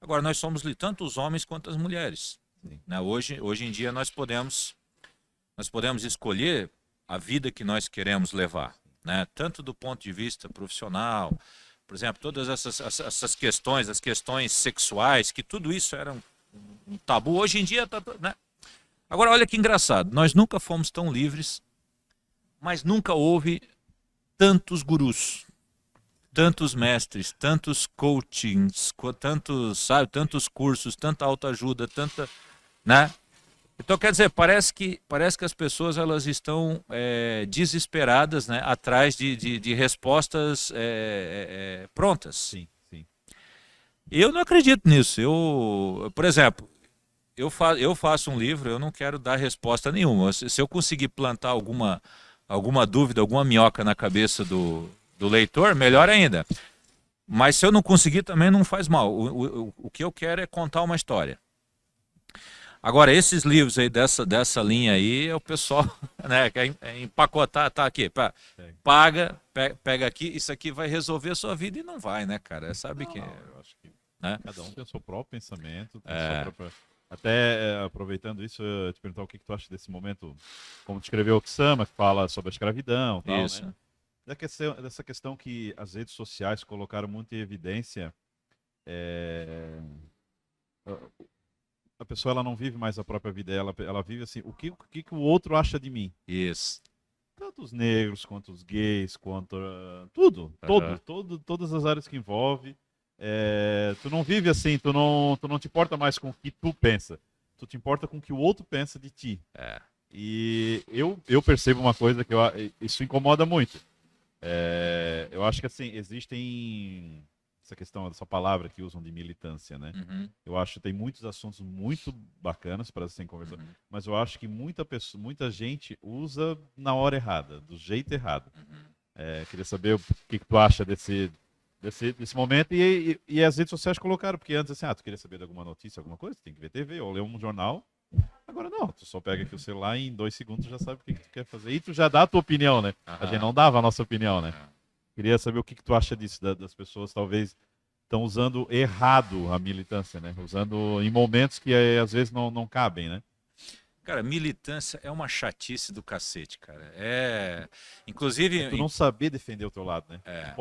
Agora, nós somos tanto os homens quanto as mulheres. Sim. Né? Hoje em dia nós podemos escolher a vida que nós queremos levar, né? Tanto do ponto de vista profissional, por exemplo, todas essas questões, as questões sexuais, que tudo isso era um tabu. Hoje em dia, né? Agora, olha que engraçado, nós nunca fomos tão livres, mas nunca houve tantos gurus, tantos mestres, tantos coachings, tantos, sabe, tantos cursos, tanta autoajuda, tanta, né? Então, quer dizer, parece que as pessoas elas estão desesperadas, né, atrás de respostas prontas. Sim, sim. Eu não acredito nisso. Por exemplo, eu faço um livro, eu não quero dar resposta nenhuma. Se eu conseguir plantar alguma dúvida, alguma minhoca na cabeça do leitor, melhor ainda. Mas se eu não conseguir, também não faz mal. O que eu quero é contar uma história. Agora, esses livros aí dessa linha aí, o pessoal, né, quer empacotar, tá aqui, paga, pega aqui, isso aqui vai resolver a sua vida e não vai, né, cara? Sabe que, Eu acho que né? cada um tem o seu próprio pensamento, tem É, sua própria... Até aproveitando isso, eu ia te perguntar o que tu acha desse momento, como descreveu o Ksama, que fala sobre a escravidão e tal, isso. né? Dessa questão que as redes sociais colocaram muito em evidência, é, a pessoa ela não vive mais a própria vida, ela vive assim, o que o outro acha de mim? Isso. Tanto os negros, quanto os gays, quanto tudo, Aham. todas as áreas que envolve. Tu não vive assim, tu não te importa mais com o que tu pensa, tu te importa com o que o outro pensa de ti. É. E eu percebo uma coisa que isso incomoda muito. Eu acho que assim, existem essa questão, essa palavra que usam de militância, né? Uhum, Eu acho que tem muitos assuntos muito bacanas para serem conversados, uhum, mas eu acho que muita gente usa na hora errada, do jeito errado. uhum. Queria saber o que tu acha desse momento e as redes sociais colocaram, porque antes assim, tu queria saber de alguma notícia, alguma coisa, tu tem que ver TV ou ler um jornal. Agora não, tu só pega aqui o celular e em 2 segundos já sabe o que tu quer fazer. E tu já dá a tua opinião, né? A gente Aham. não dava a nossa opinião, né? É. Queria saber o que tu acha disso, das pessoas talvez estão usando errado a militância, né? Usando em momentos que às vezes não cabem, né? Cara, militância é uma chatice do cacete, cara. É tu Inclusive, não saber defender o teu lado, né? é,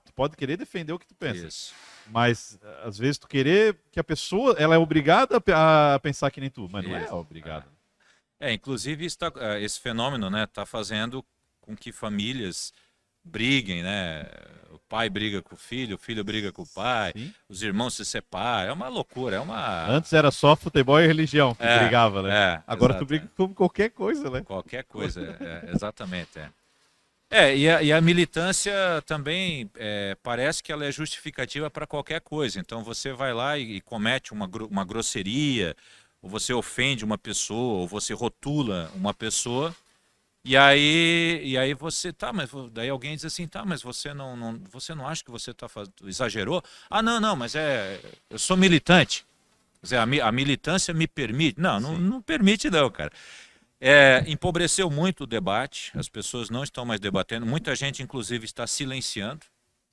Tu pode querer defender o que tu pensa, isso. mas às vezes tu querer que a pessoa ela é obrigada a pensar que nem tu, mas não é Isso. obrigada. Inclusive esse fenômeno, né, tá fazendo com que famílias briguem, né? O pai briga com o filho briga com o pai, Sim. os irmãos se separam. É uma loucura, é uma. Antes era só futebol e religião que brigava, né? Agora tu Exato, briga com qualquer coisa, né? qualquer coisa, exatamente. E a militância também parece que ela é justificativa para qualquer coisa. Então você vai lá e comete uma grosseria, ou você ofende uma pessoa, ou você rotula uma pessoa, e aí você, tá, mas daí alguém diz assim, tá, mas você não acha que você exagerou? Ah, não, mas eu sou militante. Quer dizer, a militância me permite. Não permite não, cara. Empobreceu muito o debate, as pessoas não estão mais debatendo, muita gente, inclusive, está silenciando,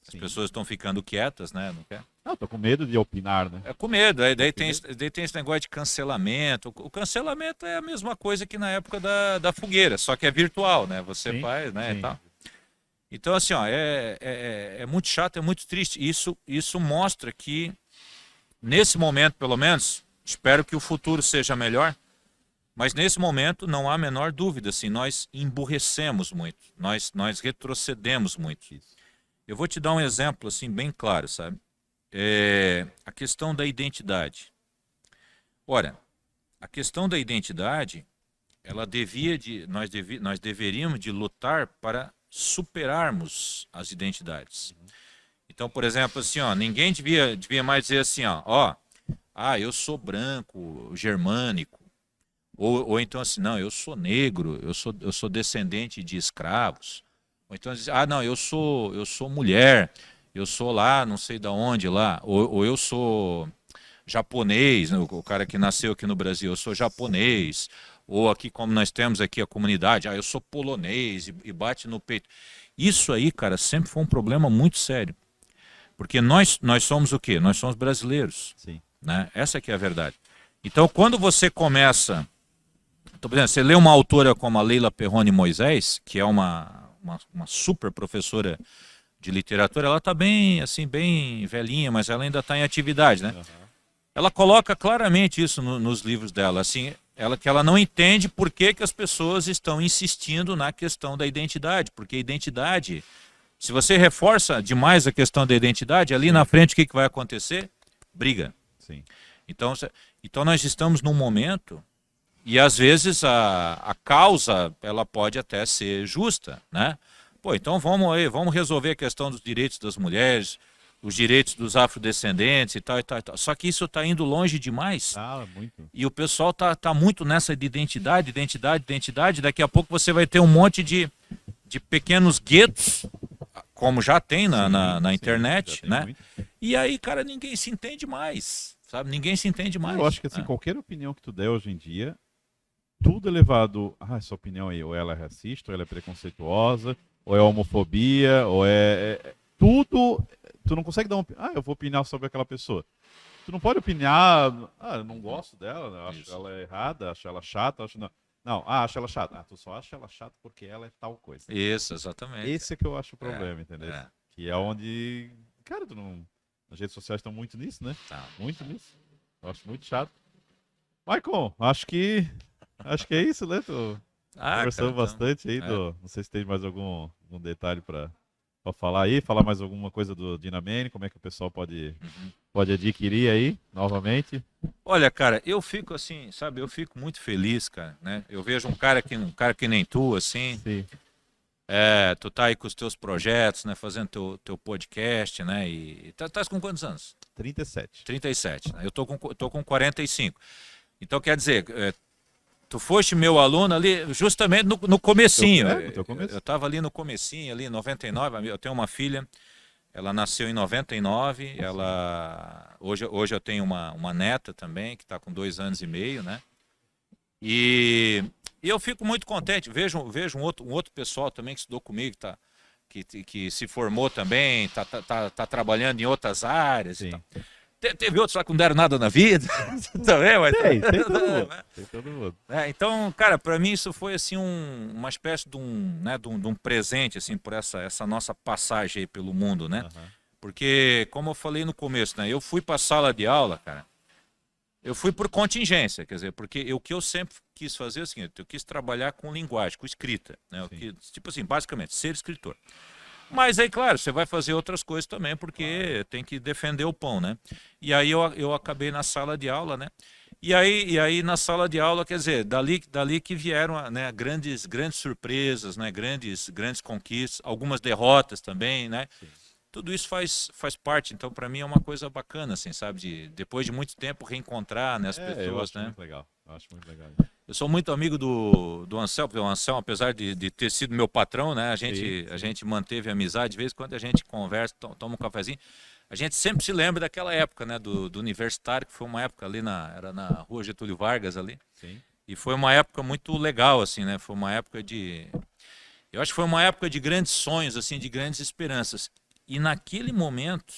as Sim. pessoas estão ficando quietas, né? Não quer? Não, tô com medo de opinar, né? É com medo, daí Com tem, medo. daí tem esse negócio de cancelamento. O cancelamento é a mesma coisa que na época da fogueira, só que é virtual, né? Você Sim, faz, né? E sim. tal. Então, assim, ó, é muito chato, é muito triste. Isso mostra que, nesse momento, pelo menos, espero que o futuro seja melhor. Mas nesse momento não há a menor dúvida, assim, nós emburrecemos muito, nós retrocedemos muito. Isso. Eu vou te dar um exemplo assim bem claro, sabe? A questão da identidade. Ora, a questão da identidade, ela nós deveríamos de lutar para superarmos as identidades. Então, por exemplo, assim, ó, ninguém devia mais dizer assim, eu sou branco, germânico. Ou então assim, não, eu sou negro, eu sou descendente de escravos. Ou então diz, não, eu sou mulher, eu sou lá, não sei de onde lá. Ou eu sou japonês, né, o cara que nasceu aqui no Brasil, eu sou japonês. Ou aqui, como nós temos aqui a comunidade, eu sou polonês e bate no peito. Isso aí, cara, sempre foi um problema muito sério. Porque nós somos o quê? Nós somos brasileiros. Sim. Né? Essa que é a verdade. Então, quando você começa... Então, por exemplo, você lê uma autora como a Leila Perrone Moisés, que é uma super professora de literatura, ela está bem, assim, bem velhinha, mas ela ainda está em atividade, né? Uhum. Ela coloca claramente isso nos livros dela, assim, que ela não entende por que as pessoas estão insistindo na questão da identidade, porque a identidade, se você reforça demais a questão da identidade, ali na frente o que vai acontecer? Briga. Sim. Então nós estamos num momento, e às vezes a causa ela pode até ser justa, né? Pô, então vamos resolver a questão dos direitos das mulheres, os direitos dos afrodescendentes e tal, e tal, e tal. Só que isso está indo longe demais. Muito. E o pessoal tá muito nessa de identidade. Daqui a pouco você vai ter um monte de pequenos guetos, como já tem na internet, né? Muito. E aí, cara, ninguém se entende mais, sabe? Ninguém se entende mais. Eu acho que assim, qualquer opinião que tu der hoje em dia, tudo é levado, essa opinião aí, ou ela é racista, ou ela é preconceituosa, ou é homofobia, ou tudo, tu não consegue dar eu vou opinar sobre aquela pessoa. Tu não pode opinar, eu não gosto dela, acho ela errada, acho ela chata, acho não. Não, acho ela chata. Tu só acha ela chata porque ela é tal coisa. Isso, exatamente. Esse é que eu acho o problema, entendeu? Que é onde, cara, as redes sociais estão muito nisso, né? Muito nisso. Eu acho muito chato. Maicon, acho que é isso, né? Tô conversando bastante aí. Não sei se tem mais algum detalhe para falar aí. Falar mais alguma coisa do Dinamene, como é que o pessoal pode adquirir aí, novamente. Olha, cara, eu fico assim, sabe? Eu fico muito feliz, cara, né? Eu vejo um cara que nem tu, assim. Sim. Tu tá aí com os teus projetos, né? Fazendo teu podcast, né? E tá com quantos anos? 37. 37. Né? Eu tô com 45. Então, quer dizer, tu foste meu aluno ali justamente no comecinho. Eu tava ali no comecinho, ali em 99. Eu tenho uma filha, ela nasceu em 99. Hoje eu tenho uma neta também, que está com 2 anos e meio, né? E eu fico muito contente. Vejo um outro pessoal também que estudou comigo, que se formou também, tá trabalhando em outras áreas. E tal. Teve outros lá que não deram nada na vida também, mas tem todo mundo. Então, cara, para mim isso foi assim uma espécie de um presente assim por essa nossa passagem aí pelo mundo, né? Uhum. Porque, como eu falei no começo, né? Eu fui para a sala de aula, cara. Eu fui por contingência, quer dizer, porque o que eu sempre quis fazer é o seguinte: eu quis trabalhar com linguagem, com escrita, né? Tipo assim, basicamente, ser escritor. Mas aí, claro, você vai fazer outras coisas também, porque tem que defender o pão, né? E aí eu acabei na sala de aula, né? E aí na sala de aula, quer dizer, dali que vieram, né, grandes surpresas, né? Grandes conquistas, algumas derrotas também, né? Sim. Tudo isso faz parte, então para mim é uma coisa bacana, assim, sabe? Depois de muito tempo reencontrar, né, as pessoas, eu acho, né? Muito legal. Eu acho muito legal. Eu sou muito amigo do Anselmo, porque o Anselmo, apesar de ter sido meu patrão, né, a gente manteve amizade, de vez em quando a gente conversa, toma um cafezinho. A gente sempre se lembra daquela época, né, do universitário, que foi uma época ali era na Rua Getúlio Vargas ali. Sim. E foi uma época muito legal, assim, né? Foi uma época eu acho que foi uma época de grandes sonhos, assim, de grandes esperanças. E naquele momento,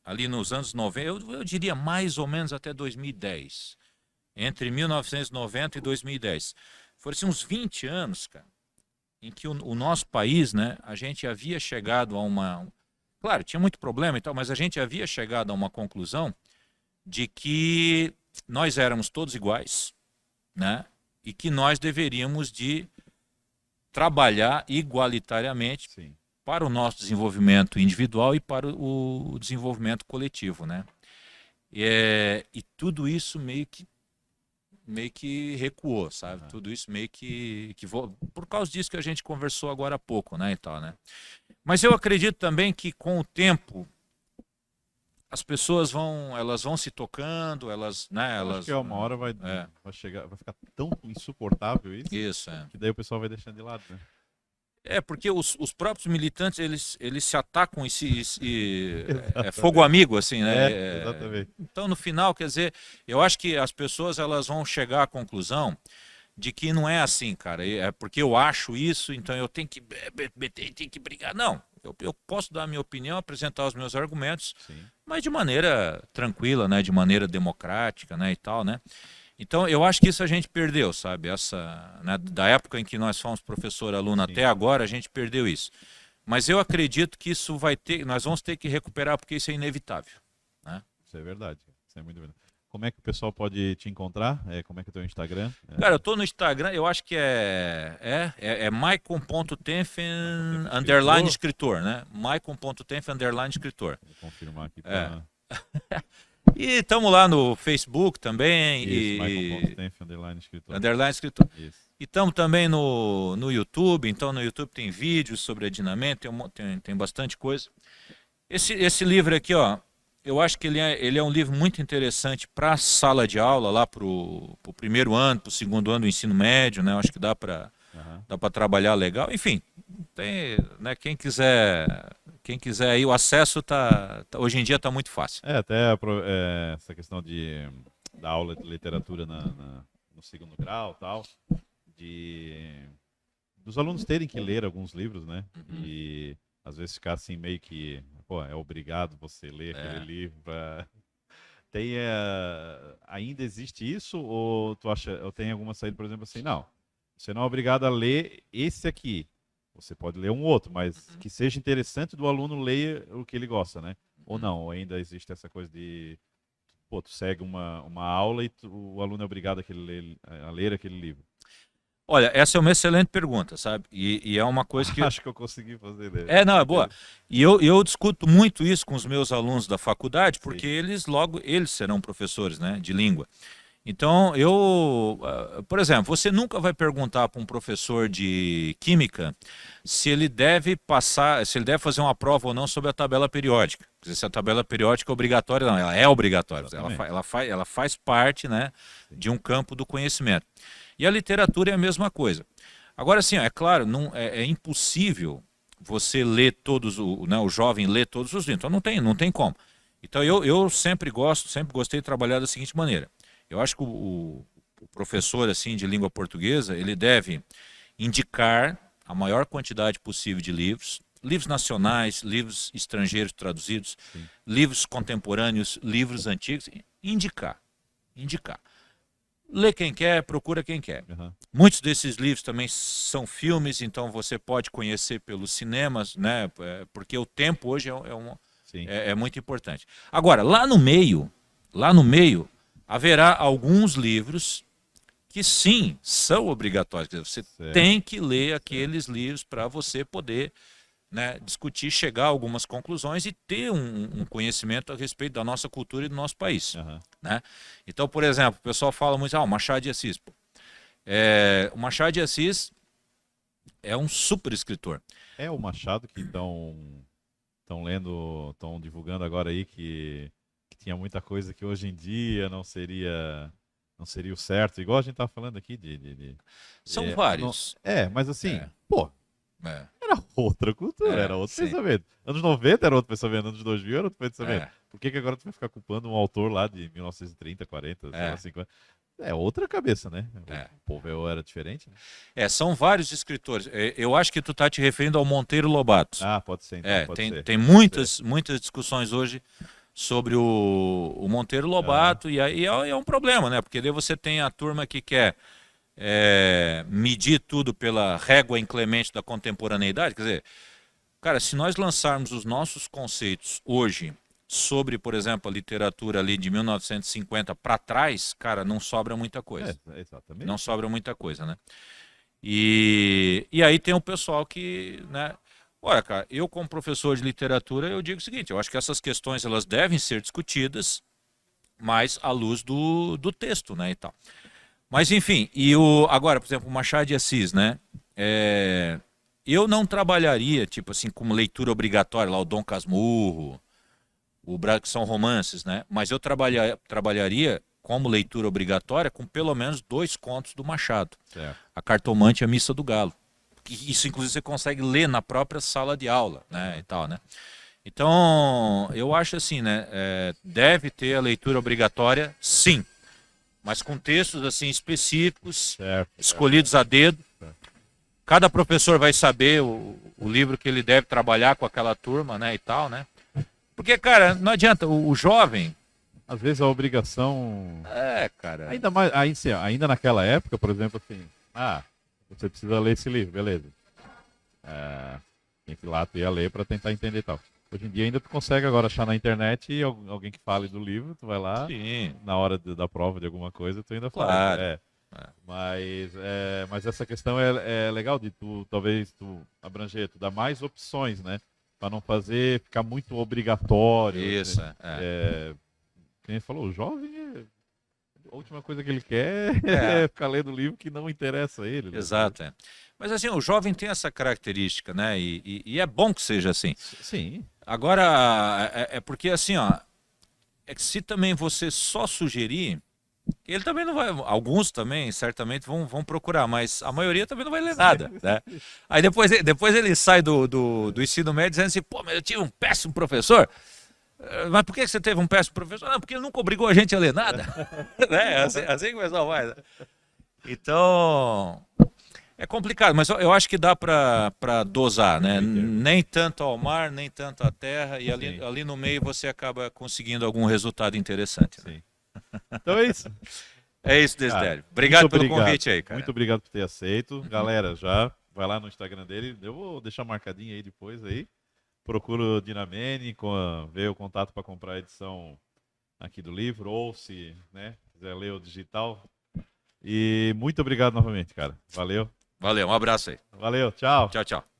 ali nos anos 90, eu diria mais ou menos até 2010, entre 1990 e 2010, foram assim, uns 20 anos, cara, em que o nosso país, né, a gente havia chegado a claro, tinha muito problema e tal, mas a gente havia chegado a uma conclusão de que nós éramos todos iguais, né? e que nós deveríamos de trabalhar igualitariamente Sim. para o nosso desenvolvimento individual e para o desenvolvimento coletivo, né? E tudo isso meio que recuou, sabe? Uhum. Tudo isso meio que por causa disso que a gente conversou agora há pouco, né, e tal, né? Mas eu acredito também que com o tempo as pessoas elas vão se tocando, elas, né, Eu acho elas que uma hora vai chegar, vai ficar tão insuportável isso, é. que daí o pessoal vai deixando de lado, né? Porque os próprios militantes, eles se atacam é fogo Exatamente. amigo, assim, né? Exatamente. Então, no final, quer dizer, eu acho que as pessoas elas vão chegar à conclusão de que não é assim, cara. É porque eu acho isso, então eu tenho que tenho que brigar. Não, eu posso dar a minha opinião, apresentar os meus argumentos, Sim. mas de maneira tranquila, né? De maneira democrática, né? E tal, né? Então, eu acho que isso a gente perdeu, sabe? Né, da época em que nós fomos professor-aluno Sim. até agora, a gente perdeu isso. Mas eu acredito que isso nós vamos ter que recuperar, porque isso é inevitável, né? Isso é verdade. Isso é muito verdade. Como é que o pessoal pode te encontrar? Como é que é o teu Instagram? Cara, eu tô no Instagram, eu acho que é maicon.tenfen _ escritor, né? maicon.tenfen _ escritor. Vou confirmar aqui É. para... E estamos lá no Facebook também. Isso, Michael.tenf, escritor. _ escritor. Isso. E estamos também no YouTube, então no YouTube tem vídeos sobre adinamento, tem bastante coisa. Esse livro aqui, ó, eu acho que ele é um livro muito interessante para a sala de aula, lá para o primeiro ano, para o segundo ano do ensino médio, né? Eu acho que dá para trabalhar legal. Enfim, tem, né, quem quiser aí, o acesso hoje em dia está muito fácil. Até essa questão da aula de literatura no segundo grau, tal, dos alunos terem que ler alguns livros, né? E às vezes ficar assim meio que, pô, é obrigado você ler aquele livro. Ainda existe isso, ou tu acha, ou tem alguma saída, por exemplo, assim, não, você não é obrigado a ler esse aqui. Você pode ler um outro, mas que seja interessante do aluno ler o que ele gosta, né? Ou não, ou ainda existe essa coisa de, pô, tu segue uma aula e o aluno é obrigado a ler aquele livro. Olha, essa é uma excelente pergunta, sabe? E é uma coisa que... Acho que eu consegui fazer. Não, é boa. E eu discuto muito isso com os meus alunos da faculdade, porque eles serão professores, né, de língua. Então, por exemplo, você nunca vai perguntar para um professor de química se ele deve fazer uma prova ou não sobre a tabela periódica. Quer dizer, se a tabela periódica é obrigatória, não, ela é obrigatória. Ela faz parte, né, de um campo do conhecimento. E a literatura é a mesma coisa. Agora, sim, é claro, é impossível você ler o jovem ler todos os livros. Então, não tem como. Então, eu sempre gostei de trabalhar da seguinte maneira. Eu acho que o professor assim, de língua portuguesa, ele deve indicar a maior quantidade possível de livros nacionais, livros estrangeiros traduzidos, livros contemporâneos, livros antigos, indicar. Lê quem quer, procura quem quer. Muitos desses livros também são filmes, então você pode conhecer pelos cinemas, né? Porque o tempo hoje é muito importante. Agora, lá no meio, haverá alguns livros que sim, são obrigatórios. Quer dizer, você tem que ler aqueles livros para você poder, né, discutir, chegar a algumas conclusões e ter um conhecimento a respeito da nossa cultura e do nosso país. Né? Então, por exemplo, o pessoal fala muito, o Machado de Assis. O Machado de Assis é um super escritor. É o Machado que estão divulgando agora aí que tinha muita coisa que hoje em dia não seria o certo, igual a gente tá falando aqui São vários. Mas assim, pô, era outra cultura, era outro sim. pensamento. Anos 90 era outro pensamento, anos 2000 era outro pensamento. Por que agora tu vai ficar culpando um autor lá de 1930, 40, 50? É outra cabeça, né? O povo era diferente. Né? São vários escritores. Eu acho que tu tá te referindo ao Monteiro Lobato. Pode ser. Então, pode ser. Tem muitas discussões hoje sobre o Monteiro Lobato, e aí é um problema, né? Porque daí você tem a turma que quer medir tudo pela régua inclemente da contemporaneidade. Quer dizer, cara, se nós lançarmos os nossos conceitos hoje sobre, por exemplo, a literatura ali de 1950 para trás, cara, não sobra muita coisa. Exatamente. Não sobra muita coisa, né? E aí tem o pessoal que, né? Olha, cara, eu como professor de literatura, eu digo o seguinte, eu acho que essas questões elas devem ser discutidas, mas à luz do texto, né, e tal. Mas enfim, agora, por exemplo, o Machado de Assis, né? Eu não trabalharia, tipo assim, como leitura obrigatória, lá o Dom Casmurro, que são romances, né? Mas eu trabalharia como leitura obrigatória com pelo menos 2 contos do Machado. Certo. A Cartomante e a Missa do Galo. Isso, inclusive, você consegue ler na própria sala de aula, né? E tal, né? Então, eu acho assim, né? Deve ter a leitura obrigatória, sim. Mas com textos assim específicos, Certo. escolhidos a dedo. Cada professor vai saber o livro que ele deve trabalhar com aquela turma, né? E tal, né? Porque, cara, não adianta, o jovem... Às vezes a obrigação... cara... Ainda naquela época, por exemplo, assim... você precisa ler esse livro, beleza. Tem que ir lá, tu ia ler para tentar entender e tal. Hoje em dia ainda tu consegue agora achar na internet e alguém que fale do livro, tu vai lá, Sim. na hora da prova de alguma coisa, tu ainda fala. Claro. Mas essa questão é legal de talvez tu abranger, tu dar mais opções, né? Para não ficar muito obrigatório. Isso, Quem falou, o jovem, a última coisa que ele quer é ficar lendo livro que não interessa a ele. Né? Exato. Mas assim, o jovem tem essa característica, né? E é bom que seja assim. Sim. Agora, é porque assim, ó, é que se também você só sugerir, ele também não vai, alguns também certamente vão procurar, mas a maioria também não vai ler nada, né? Aí depois ele sai do ensino médio dizendo assim, pô, mas eu tive um péssimo professor. Mas por que você teve um péssimo professor? Não, porque ele nunca obrigou a gente a ler nada. Né? Assim que o pessoal vai. Né? Então, é complicado, mas eu acho que dá para dosar, né? Nem tanto ao mar, nem tanto à terra, e ali no meio você acaba conseguindo algum resultado interessante. Né? Sim. Então é isso. É isso, Desidério. Obrigado pelo convite aí, cara. Muito obrigado por ter aceito. Galera, já vai lá no Instagram dele. Eu vou deixar marcadinho aí depois aí. Procura o Dinamene, ver o contato para comprar a edição aqui do livro, ou se quiser ler o digital. E muito obrigado novamente, cara. Valeu. Valeu, um abraço aí. Valeu, tchau. Tchau, tchau.